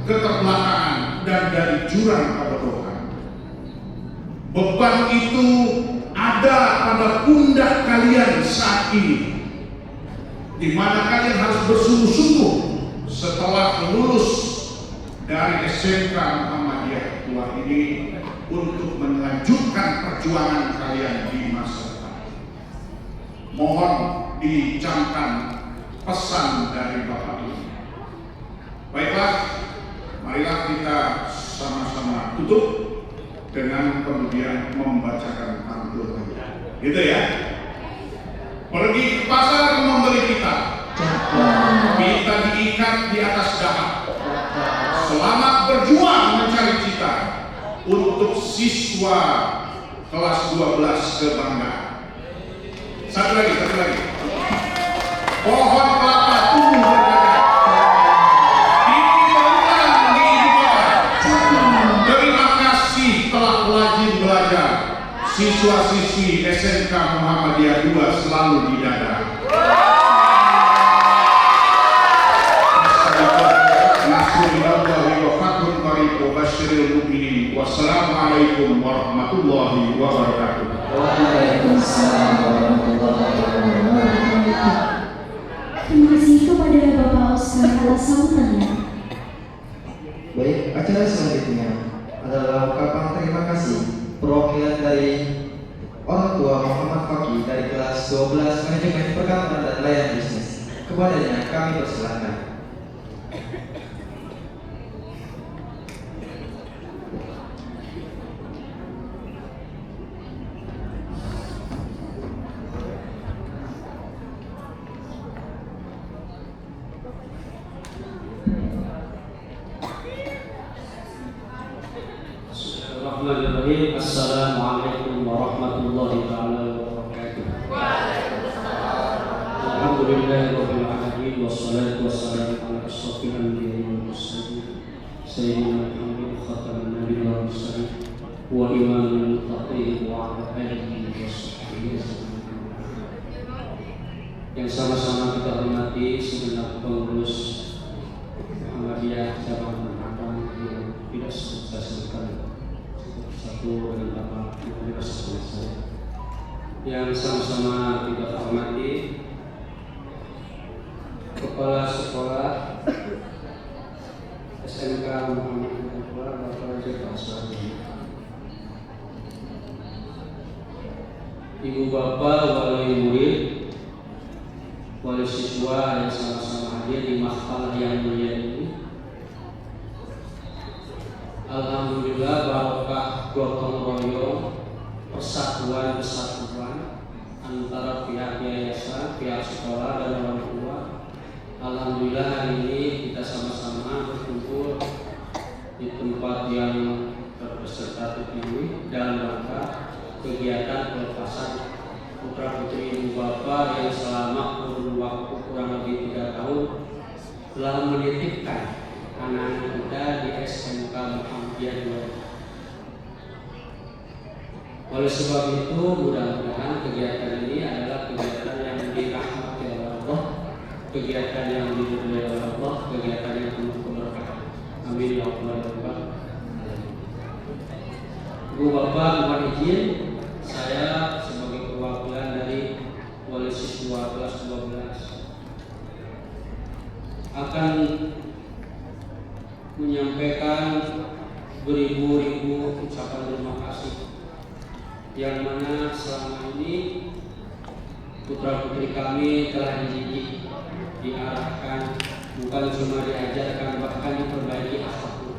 keterbelakangan, dan dari jurang kebodohan. Beban itu ada pada pundak kalian saat ini, di mana kalian harus bersungguh-sungguh setelah lulus dari SMK Muhammadiyah 2 ini untuk melanjutkan perjuangan kalian di masa depan. Mohon dicamkan pesan dari Bapak ini. Baiklah, marilah kita sama-sama tutup dengan kemudian membacakan pantun. Gitu ya. Pergi ke pasar membeli pita, pita diikat di atas dahan. Selamat berjuang mencari cita untuk siswa kelas 12 kebanggaan. Satu lagi. Pohon kelapa tumbuh berdagang. Ini berulang di ibu kota. Terima kasih telah rajin belajar. Siswa-siswi SMK Muhammadiyah 2 selalu di dada. Wassalamualaikum warahmatullahi wabarakatuh. Waalaikumsalam warahmatullahi wabarakatuh. Terima kasih kepada Bapak Oscar atas sambutannya. Baik, acara selanjutnya adalah ungkapan terima kasih perwakilan dari orang tua Muhammad Fakih dari kelas 12 Manajemen Perkantoran dan Layanan Bisnis. Kepadanya kami persilakan. Bismillahirrahmanirrahim. Assalamualaikum warahmatullahi wabarakatuh. Alhamdulillahirabbil alamin wassalatu wassalamu ala asyrofil anbiya'i wal mursalin sayyidina Muhammad khataman nabiyyin wal mursalin wa imamul muttaqin wa ala alihi washabbihi yang sama-sama kita hormati segenap pengurus Muhammadiyah cabang Malang yang tidak sebut-sebutkan Ibu dan Bapak Ibu sekalian saya yang sama-sama kita hormati, Kepala Sekolah SMK Muhammadiyah Bapak Jeka Aswadi, Ibu Bapak wali murid, wali siswa yang sama-sama hadir di mahfal yang mulia ini. Alhamdulillah barokah gotong royong, persatuan kesatuan antara pihak yayasan, pihak sekolah dan orang tua. Alhamdulillah hari ini kita sama-sama berkumpul di tempat yang berpeserta ini dalam rangka kegiatan pelepasan putra putri ibu bapak yang selama kurun waktu kurang lebih 3 tahun telah menitipkan anak-anak kita di SMK Muhammadiyah 2. Oleh sebab itu mudah-mudahan kegiatan ini adalah kegiatan yang dirahmati oleh Allah, kegiatan yang diridhoi oleh Allah, kegiatan yang penuh keberkahan. Amin ya Allah ya Rabbal alamin. Ibu bapak mohon izin saya sebagai perwakilan dari wali siswa kelas 12 akan menyampaikan beribu-ribu ucapan terima kasih yang mana selama ini putra putri kami telah dididik, diarahkan, bukan cuma diajarkan, bahkan diperbaiki akhlaknya.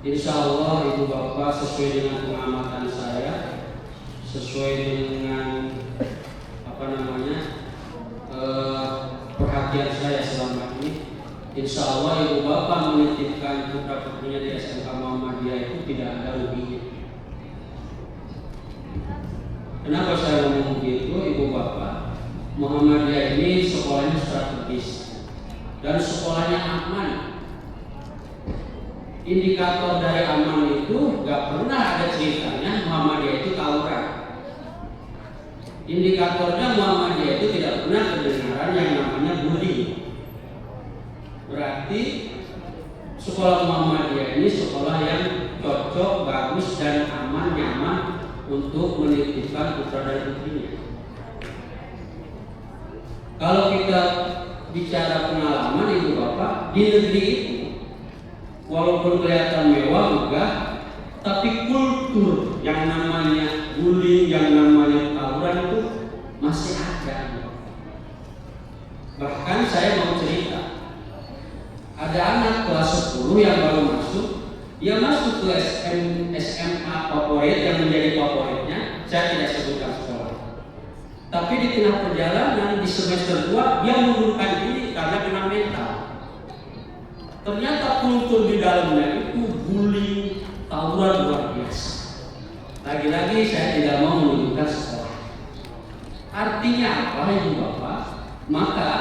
Insya Allah ibu bapak sesuai dengan pengamatan saya, sesuai dengan perhatian saya selama ini, insya Allah ibu bapak menitipkan putra putrinya di SMK Muhammadiyah itu tidak ada ruginya. Kenapa saya ngomong begitu, ibu bapak? Muhammadiyah ini sekolahnya strategis dan sekolahnya aman. Indikator dari aman itu gak pernah ada ceritanya Muhammadiyah itu tawuran. Indikatornya Muhammadiyah itu tidak pernah kedengaran yang namanya bullying. Berarti sekolah Muhammadiyah ini sekolah yang cocok, bagus dan aman, nyaman untuk menitipkan putra dan putrinya. Kalau kita bicara pengalaman ibu bapak di negeri itu, walaupun kelihatan mewah megah, tapi kultur yang namanya bullying, yang namanya tawuran itu masih ada. Bahkan saya mau cerita, ada anak kelas 10 yang baru masuk, dia masuk ke SMA favorit yang menjadi favoritnya, saya tidak sebutkan sekolah. Tapi di tengah perjalanan di semester 2 dia mengundurkan diri karena kena mental. Ternyata kultur di dalamnya itu bullying, tawuran luar biasa. Lagi-lagi saya tidak mau menunjukkan sekolah. Artinya apa ibu bapak? Maka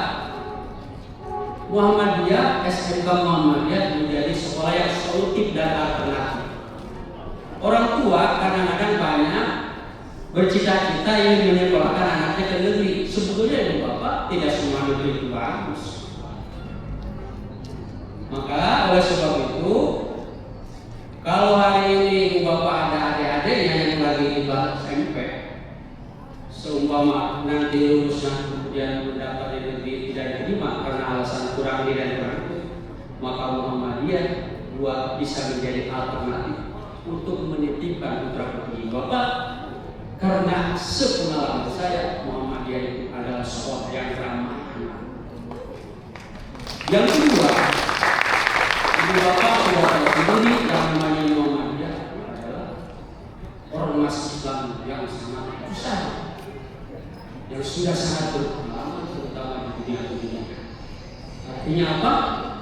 Muhammadiyah, SMK Muhammadiyah menjadi sekolah yang solutif dan alternatif. Orang tua kadang-kadang banyak bercita-cita ingin menyekolahkan anaknya ke negeri. Sebetulnya ibu bapak tidak semua negeri itu bagus. Maka oleh sebab itu, kalau hari ini ibu bapak ada adik-adiknya yang lagi di SMP, seumpama nanti lulus kemudian mendapat di negeri tidak diterima karena alasan kurang ini dan kurang itu, maka Muhammadiyah bisa menjadi alternatif untuk menitipkan putra putri bapak. Karena sepengalaman saya, Muhammadiyah itu adalah sekolah yang ramah anak. Yang kedua, ibu bapak sudah tahu ini yang namanya Muhammadiyah adalah ormas Islam yang sangat besar, yang sudah sangat berpengalaman terutama di dunia pendidikan. Artinya apa?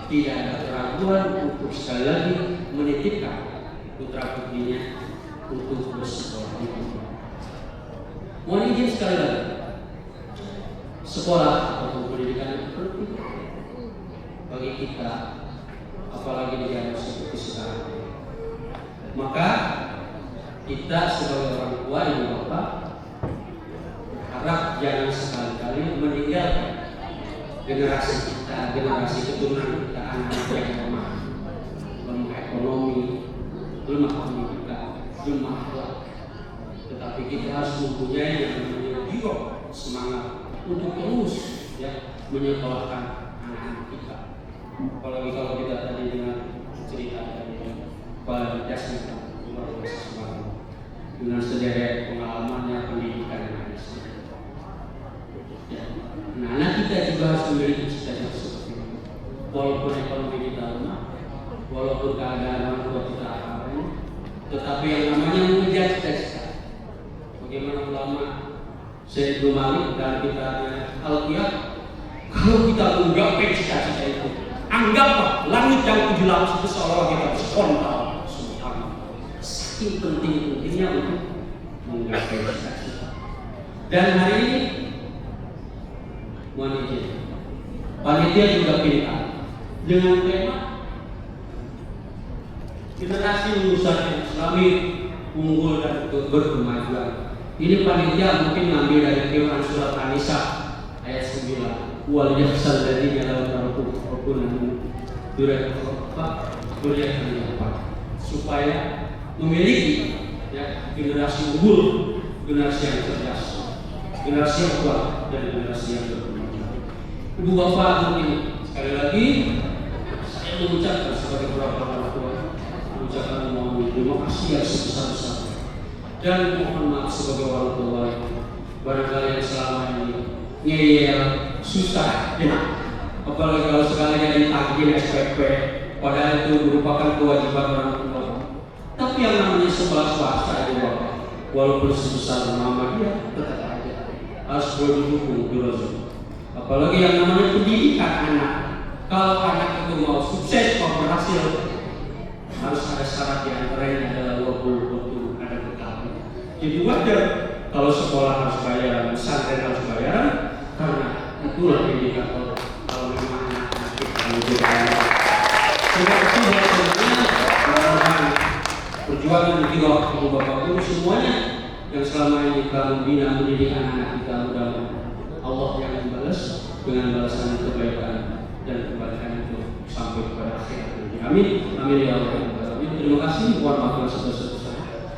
Tidak ada keraguan untuk sekali lagi menitipkan putra putrinya untuk bersekolah di dunia. Mohon izin sekali lagi, sekolah atau pendidikan itu penting bagi kita, apalagi di zaman seperti sekarang. Maka kita sebagai orang tua ibu bapak harap jangan sekali-kali meninggalkan generasi kita, generasi keturunan kita, anak-anak yang lemah ekonomi, lemah pendidikan. gemaklah, tetapi kita harus mempunyai yang namanya jiwa semangat untuk terus ya menyekolahkan anak-anak kita. Apalagi kalau kita tadi dengan cerita dari kualitasnya luar biasa semangat dengan sederet pengalamannya pendidikan yang ada. Ya. Anak-anak kita juga harus memiliki cita-cita seperti itu. Walaupun ekonomi kita lemah, walaupun keadaan orang tua kita apa, tetapi yang namanya mengejar cita-cita. Bagaimana ulama Syekh Ibnu Malik dan kita Al-Qiyah, kalau kita menggapai cita-cita itu, anggaplah langit yang 7 lapis itu seolah kita bersekolah. Subhanallah. Saking penting-pentingnya untuk menggapai cita-cita. Dan hari ini panitia juga pintar dengan tema generasi lulusan Islami unggul dan berkemajuan. Ini panitia mungkin ngambil dari Quran surat An-Nisa ayat 9. Wal yahsal ladina law taraku rukunan supaya memiliki ya, generasi unggul, generasi yang cerdas, generasi yang kuat dan generasi yang berkemajuan. Ibu bapak mungkin sekali lagi saya mengucapkan sebagai beberapa orang tua, mengucapkan mohon terima kasih yang sebesar-besarnya dan mohon maaf sebagai orang tua barangkali yang selama ini ngeyel susah ya. Apalagi kalau sekalinya ditagih SPP, padahal itu merupakan kewajiban orang tua. Tapi yang namanya sekolah swasta itu bapak, walaupun sebesar nama dia tetap aja harus berdukung dulu. Apalagi yang namanya pendidikan anak. Kalau anak itu mau sukses, mau berhasil, harus ada syarat di antaranya adalah 20 ada bekal. Jadi wajar kalau sekolah harus bayaran, pesantren harus bayaran, karena itulah indikator kalau memang anak kita membutuhkan. Sebab itu sebenarnya perjuangan jiwa ibu bapak guru semuanya yang selama ini telah membina mendidik anak kita, mudah-mudahan Allah yang membalas dengan balasan kebaikan dan kebaikan itu sampai kepada akhir nanti. Amin. Amin ya Allah. Amin. Terima kasih. Mohon maaf yang sebesar-besarnya.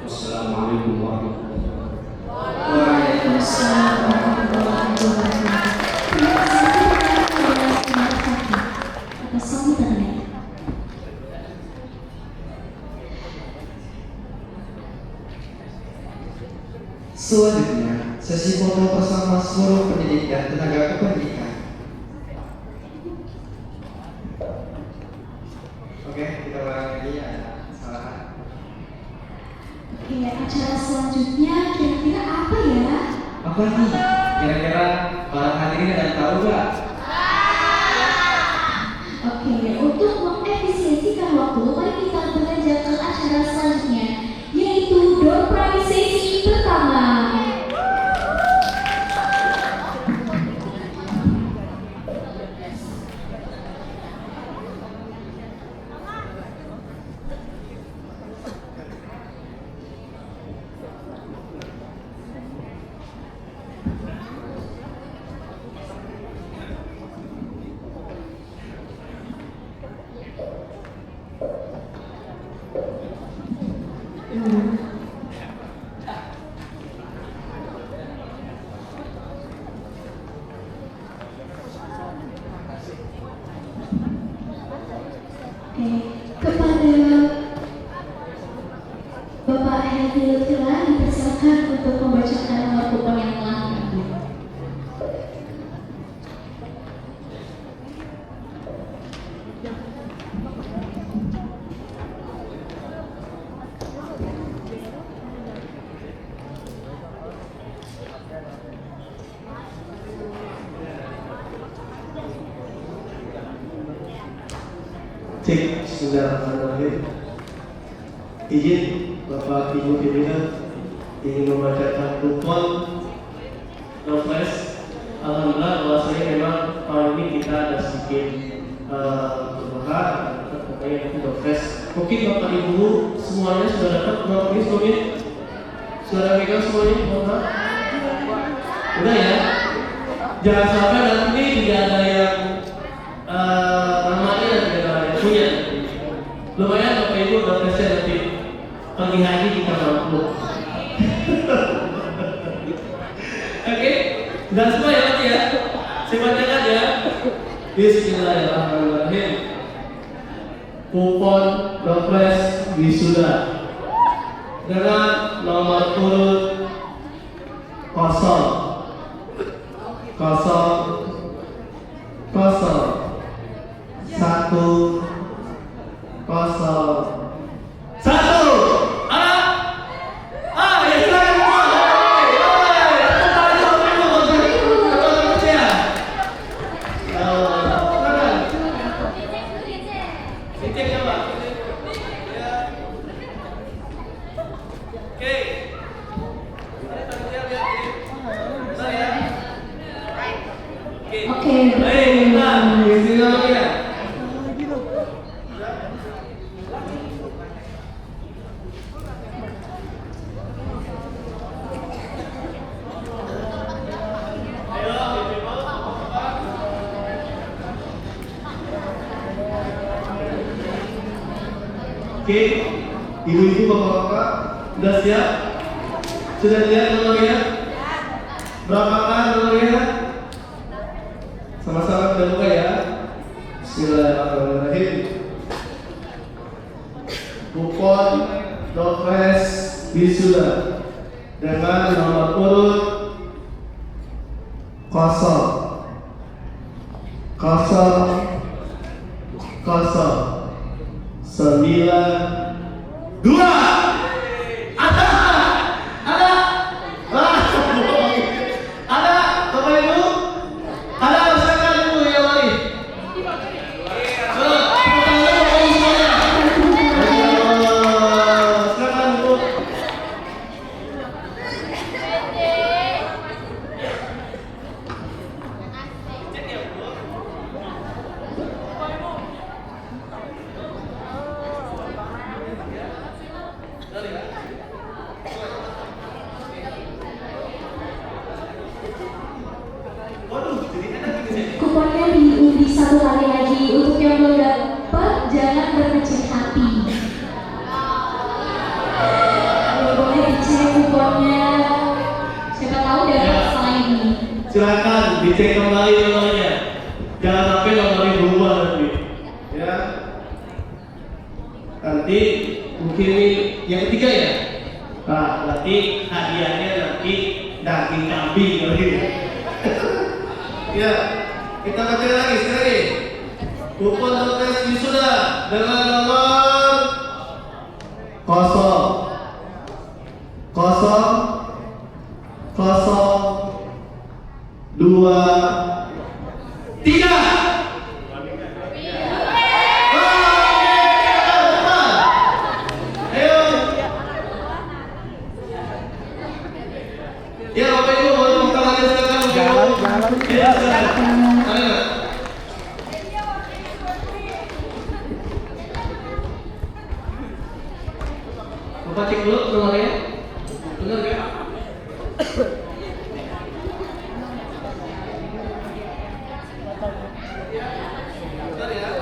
Wassalamualaikum warahmatullahi wabarakatuh. Waalaikumsalam warahmatullahi wabarakatuh. Terima kasih kepada atas sambutannya. Selanjutnya, sesi foto bersama seluruh pendidik dan tenaga kependidikan. Oke, kita ulangi lagi ya, kesalahan. Oke, acara selanjutnya kira-kira apa ya? Apa nih? Kira-kira para hadirin ada yang tahu gak? Oke, untuk mengefisiensikan waktu, mari kita beranjak ke acara selanjutnya, yaitu door prize sesi pertama. Kepada Bapak Hedi Lutfila dipersilakan untuk membacakan nomor kupon yang telah diambil. Cek, bismillahirrahmanirrahim. Izin Bapak Ibu pimpinan ingin membacakan kupon Novres. Alhamdulillah bahwasanya memang tahun ini kita ada sedikit perubahan, pokoknya nanti Novres. Mungkin Bapak Ibu semuanya sudah dapat uang ini sebelumnya? Sudah pegang semuanya? Bapak? Udah ya? Jangan sampai nanti tidak ada yang namanya tidak ada yang punya. Lumayan Bapak Bapak Ibu doktesnya nanti pergi haji jika mampu. Oke, dan semua ya Pak ya. Saya bacakan ya. Bismillahirrahmanirrahim. Kupon Dopres wisuda dengan nomor urut 1. Oke, ibu-ibu, bapak-bapak, sudah siap? Sudah lihat nomornya? Berapakah nomornya? Sama-sama kita buka ya. Bismillahirrahmanirrahim. Kupon Dopres wisuda dengan nomor urut 00092. Kuponnya diundi 1 kali lagi. Untuk yang belum dapat, jangan berkecil hati. Boleh dicek kuponnya. Siapa tahu dapat setelah ini. Silakan dicek kembali nomornya. Jangan sampai nomornya berubah nanti. Ya. Nanti mungkin ini yang ketiga ya. Nah, nanti hadiahnya nanti daging kambing lagi. Ya, kita baca lagi sekali. Kupon Dopres wisuda dengan nomor 00023. Ya, Bapak Ibu, boleh buka lagi silakan. Ya, silakan. Ayo. Bapak cek dulu nomornya. Benar ya? Benar ya?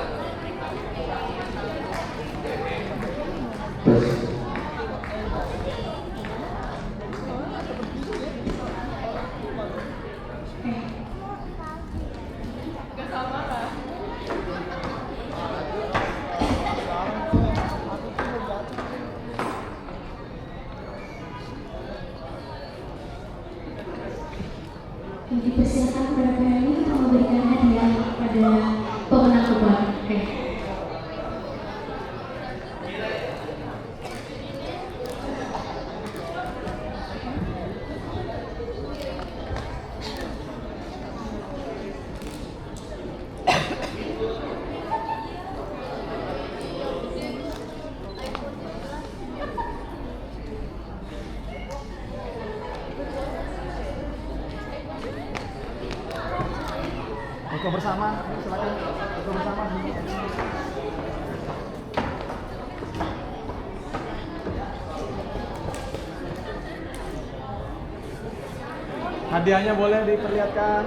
Dipersilakan kepada kami untuk memberikan hadiah pada pemenang kupon. Oke. Buka bersama, silakan. Buka bersama. Hadiahnya boleh diperlihatkan.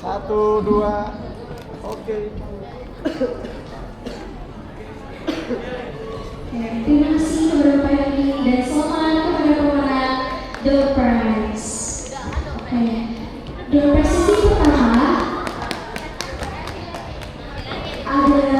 Satu, dua. Terima kasih kepada Pak Yoni dan selamat kepada pemenang door prize. Door prize yang pertama adalah